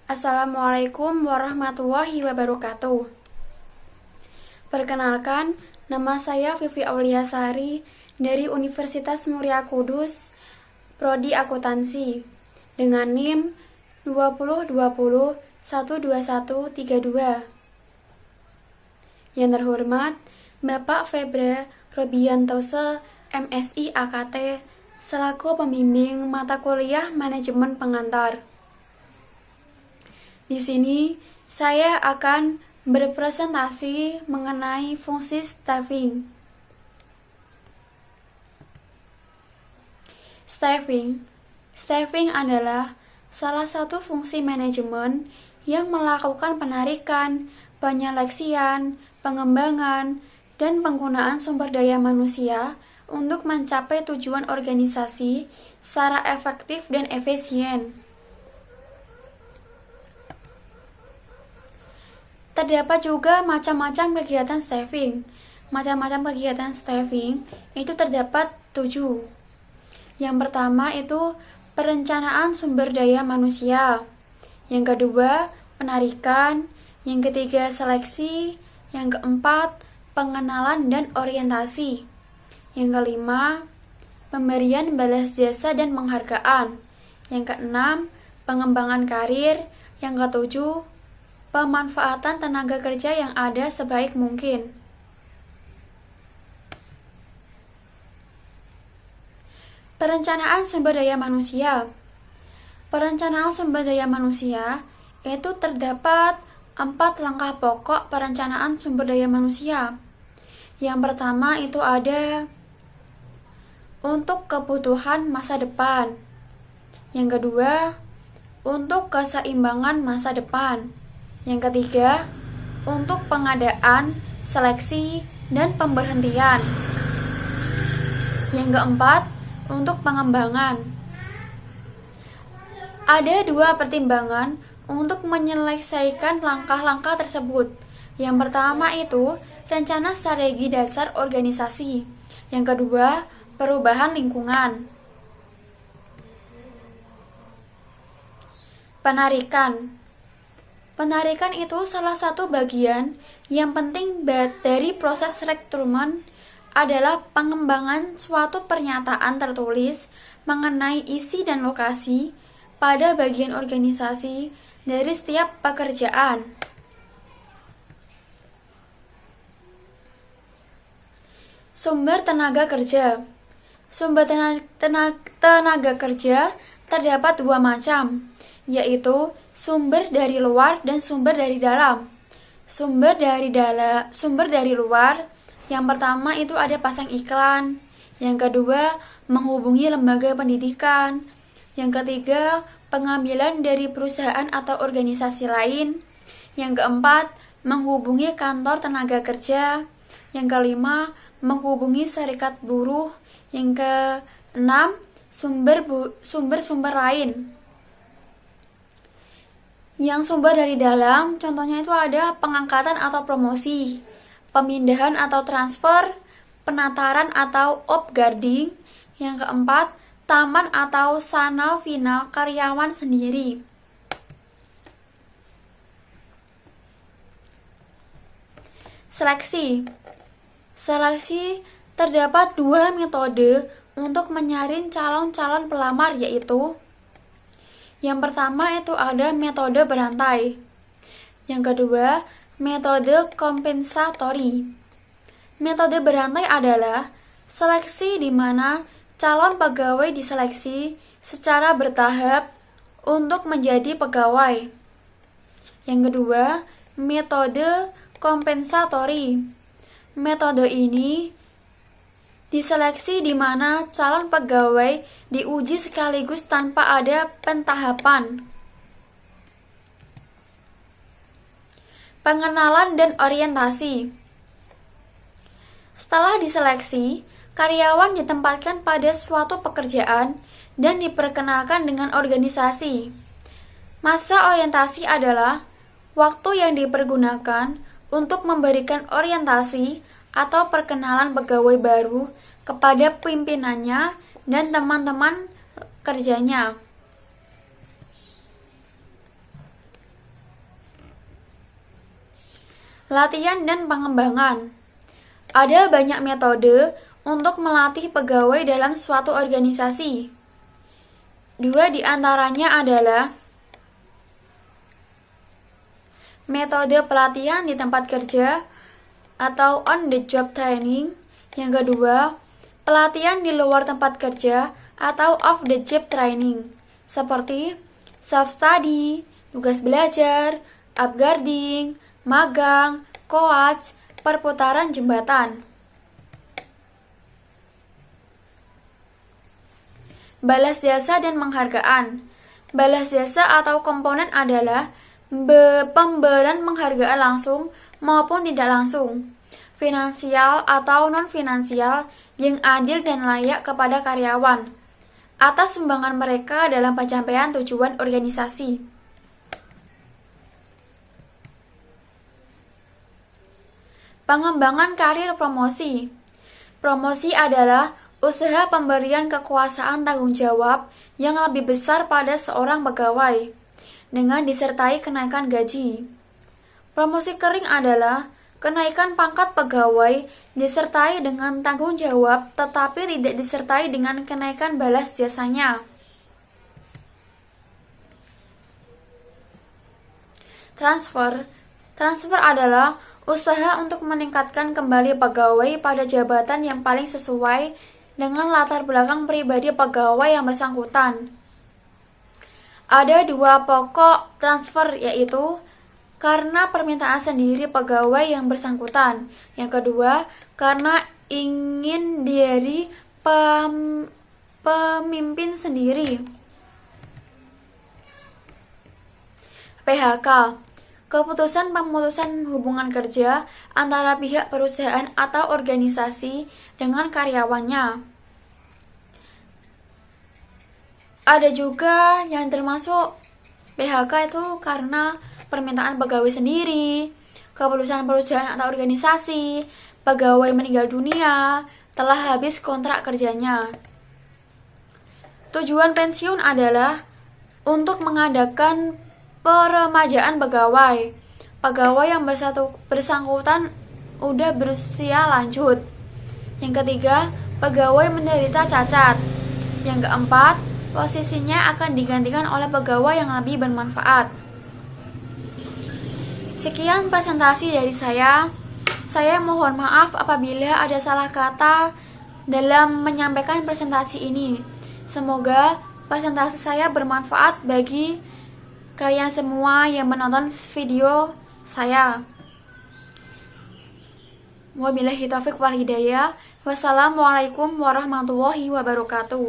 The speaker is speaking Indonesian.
Assalamualaikum warahmatullahi wabarakatuh. Perkenalkan, nama saya Vivi Auliasari dari Universitas Muria Kudus, Prodi Akuntansi, dengan NIM 2020121132. Yang terhormat, Bapak Febra Robiantose, MSI AKT, selaku pembimbing mata kuliah Manajemen Pengantar. Di sini, saya akan berpresentasi mengenai fungsi staffing. Staffing adalah salah satu fungsi manajemen yang melakukan penarikan, penyeleksian, pengembangan, dan penggunaan sumber daya manusia untuk mencapai tujuan organisasi secara efektif dan efisien. Terdapat juga macam-macam kegiatan staffing. Macam-macam kegiatan staffing itu terdapat 7. Yang pertama itu perencanaan sumber daya manusia. Yang kedua, penarikan. Yang ketiga, seleksi. Yang keempat, pengenalan dan orientasi. Yang kelima, pemberian balas jasa dan penghargaan. Yang keenam, pengembangan karir. Yang ketujuh, pemanfaatan tenaga kerja yang ada sebaik mungkin. Perencanaan sumber daya manusia. Perencanaan sumber daya manusia itu terdapat 4 langkah pokok perencanaan sumber daya manusia. Yang pertama itu ada untuk kebutuhan masa depan. Yang kedua, untuk keseimbangan masa depan. Yang ketiga, untuk pengadaan, seleksi, dan pemberhentian. Yang keempat, untuk pengembangan. Ada 2 pertimbangan untuk menyelesaikan langkah-langkah tersebut. Yang pertama itu rencana strategi dasar organisasi. Yang kedua, perubahan lingkungan. Penarikan itu salah satu bagian yang penting dari proses rekrutmen adalah pengembangan suatu pernyataan tertulis mengenai isi dan lokasi pada bagian organisasi dari setiap pekerjaan. Sumber tenaga kerja. Sumber tenaga kerja terdapat 2 macam, yaitu sumber dari luar dan sumber dari dalam. Sumber dari luar, yang pertama itu ada pasang iklan. Yang kedua, menghubungi lembaga pendidikan. Yang ketiga, pengambilan dari perusahaan atau organisasi lain. Yang keempat, menghubungi kantor tenaga kerja. Yang kelima, menghubungi serikat buruh. Yang keenam, sumber-sumber lain. Yang sumber dari dalam, contohnya itu ada pengangkatan atau promosi, pemindahan atau transfer, penataran atau upgrading. Yang keempat, taman atau sanal final karyawan sendiri. Seleksi terdapat 2 metode untuk menyaring calon-calon pelamar, yaitu yang pertama itu ada metode berantai. Yang kedua, metode kompensatori. Metode berantai adalah seleksi di mana calon pegawai diseleksi secara bertahap untuk menjadi pegawai. Yang kedua, metode kompensatori. Metode ini diseleksi di mana calon pegawai diuji sekaligus tanpa ada pentahapan. Pengenalan dan orientasi. Setelah diseleksi, karyawan ditempatkan pada suatu pekerjaan dan diperkenalkan dengan organisasi. Masa orientasi adalah waktu yang dipergunakan untuk memberikan orientasi atau perkenalan pegawai baru kepada pimpinannya dan teman-teman kerjanya. Latihan dan pengembangan. Ada banyak metode untuk melatih pegawai dalam suatu organisasi. Dua di antaranya adalah metode pelatihan di tempat kerja atau on-the-job training. Yang kedua, pelatihan di luar tempat kerja atau off-the-job training, seperti self-study, tugas belajar, upgrading, magang, coach, perputaran jembatan. Balas jasa dan penghargaan. Balas jasa atau komponen adalah pemberian penghargaan langsung maupun tidak langsung, finansial atau non-finansial yang adil dan layak kepada karyawan atas sumbangan mereka dalam pencapaian tujuan organisasi. Pengembangan karir promosi. Promosi adalah usaha pemberian kekuasaan tanggung jawab yang lebih besar pada seorang pegawai dengan disertai kenaikan gaji. Promosi kering adalah kenaikan pangkat pegawai disertai dengan tanggung jawab tetapi tidak disertai dengan kenaikan balas jasanya. Transfer adalah usaha untuk meningkatkan kembali pegawai pada jabatan yang paling sesuai dengan latar belakang pribadi pegawai yang bersangkutan. Ada dua pokok transfer, yaitu karena permintaan sendiri pegawai yang bersangkutan. Yang kedua, karena ingin dari pemimpin sendiri. PHK, keputusan pemutusan hubungan kerja antara pihak perusahaan atau organisasi dengan karyawannya. Ada juga yang termasuk PHK itu karena permintaan pegawai sendiri, keputusan perusahaan atau organisasi, pegawai meninggal dunia, telah habis kontrak kerjanya. Tujuan pensiun adalah untuk mengadakan peremajaan pegawai. Pegawai yang bersangkutan udah berusia lanjut. Yang ketiga, pegawai menderita cacat. Yang keempat, posisinya akan digantikan oleh pegawai yang lebih bermanfaat. Sekian presentasi dari saya. Saya mohon maaf apabila ada salah kata dalam menyampaikan presentasi ini. Semoga presentasi saya bermanfaat bagi kalian semua yang menonton video saya. Wabillahi taufiq wal hidayah. Wassalamualaikum warahmatullahi wabarakatuh.